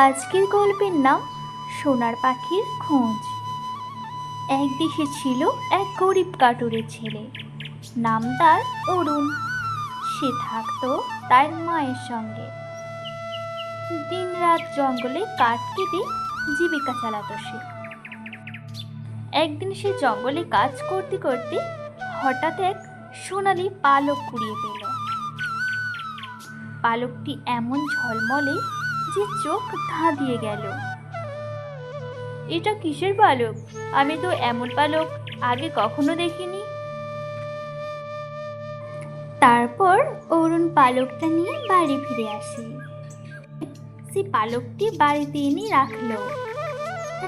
আজকের গল্পের নাম সোনার পাখির খোঁজ। এক দেশে ছিল এক গরিব কাঠুরে ছেলে, নাম তার অরুণ। সে থাকতো তার মায়ের সঙ্গে। দিনরাত জঙ্গলে কাঠ কেটে জীবিকা চালাতো সে। একদিন সে জঙ্গলে কাজ করতে করতে হঠাৎ এক সোনালি পালক কুড়িয়ে পেল। পালকটি এমন ঝলমলে যে চোখ ধাঁধিয়ে গেল। এটা কিসের পালক? আমি তো এমন পালক আগে কখনো দেখিনি। তারপর অরুণ পালকটা নিয়ে বাড়ি ফিরে আসে। সে পালকটি বাড়িতে এনে রাখলো।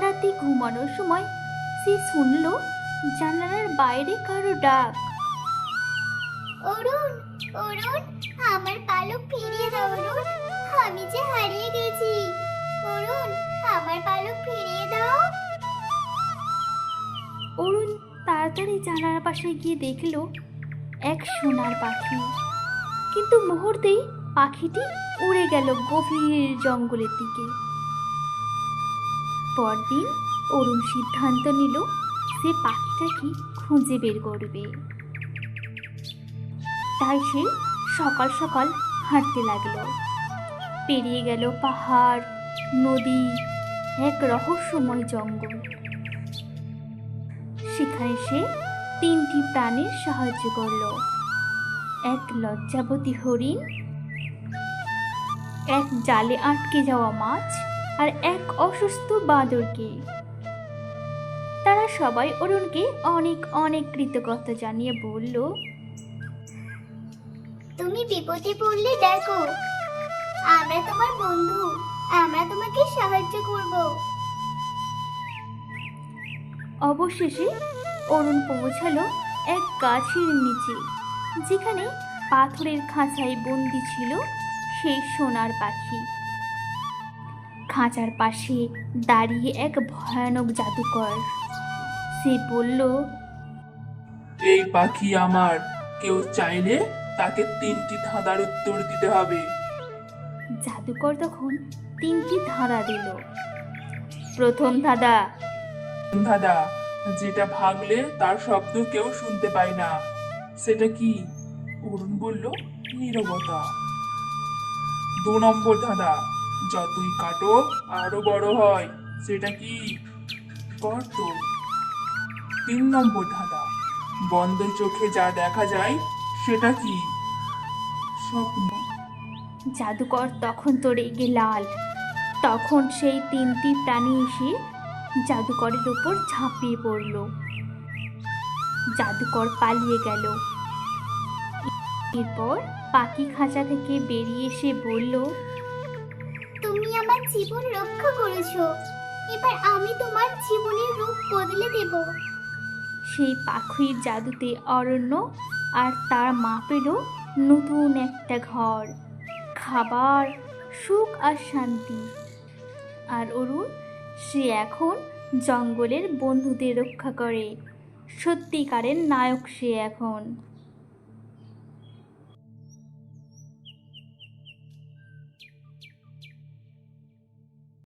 রাতে ঘুমানোর সময় সে শুনলো জানালার বাইরে কারো ডাক। অরুণ, অরুণ, আমার পালক ফিরিয়ে দাও অরুণ, আমি যে হারিয়ে গেছি। অরুণ, আমার পালক ফিরিয়ে দাও। অরুণ তাড়াতাড়ি জানালার পাশে গিয়ে দেখলো এক সোনার পাখি, কিন্তু মুহূর্তেই পাখিটি উড়ে গেল গভীর জঙ্গলের দিকে। পরদিন অরুণ সিদ্ধান্ত নিল সে পাখিটাকে খুঁজে বের করবে। তাই সে সকাল সকাল হাঁটতে লাগলো। পেরিয়ে গেল পাহাড়, নদী, এক রহস্যময় জঙ্গল। সেখানে সে তিনটি প্রাণীর সাহায্য করল, এক লজ্জাবতী হরিণ, এক জালে আটকে যাওয়া মাছ, আর এক অসুস্থ বাঁদরকে। তারা সবাই অরুণকে অনেক অনেক কৃতজ্ঞতা জানিয়ে বলল, তুমি বিপদে পড়লে দেখো, আমরা তোমার বন্ধু, আমরা তোমাকে সাহায্য করব। অবশেষে অরুণ পৌঁছালো এক গাছের নিচে, যেখানে পাথরের খাঁচায় বন্দি ছিল সেই সোনার পাখি। খাঁচার পাশে দাঁড়িয়ে এক ভয়ানক জাদুকর। সে বলল, এই পাখি আমার, কেউ চাইলে তাকে তিনটি ধাঁধার উত্তর দিতে হবে। জাদুকর তখন তিনটি ধাঁধা দিল। প্রথম ধাঁধা, ধাঁধা, যেটা ভাগলে তার শব্দ কেউ শুনতে পায় না, সেটা কি? অরুণ বলল, নীরবতা। 2 নম্বর ধাঁধা, যতই কাটো আরো বড় হয়, সেটা কি? গর্ত। 3 নম্বর ধাঁধা, বন্ধ চোখে যা দেখা যায়, সেটা কি? স্বপ্ন। জাদুকর তখন তো রেগে লাল। তখন সেই তিনটি প্রাণী এসে জাদুকরের উপর ঝাঁপিয়ে পড়ল। জাদুকর পালিয়ে গেল। এরপর পাখি খাঁচা থেকে বেরিয়ে এসে বলল, তুমি আমার জীবন রক্ষা করেছো, এবার আমি তোমার জীবনের রূপ বদলে দেব। সেই পাখির জাদুতে অরণ্য আর তার মা পেল নতুন একটা ঘর, খাবার, সুখ আর শান্তি। আর অরুণ, সে এখন জঙ্গলের বন্ধুদের রক্ষা করে। সত্যিকারের নায়ক সে এখন।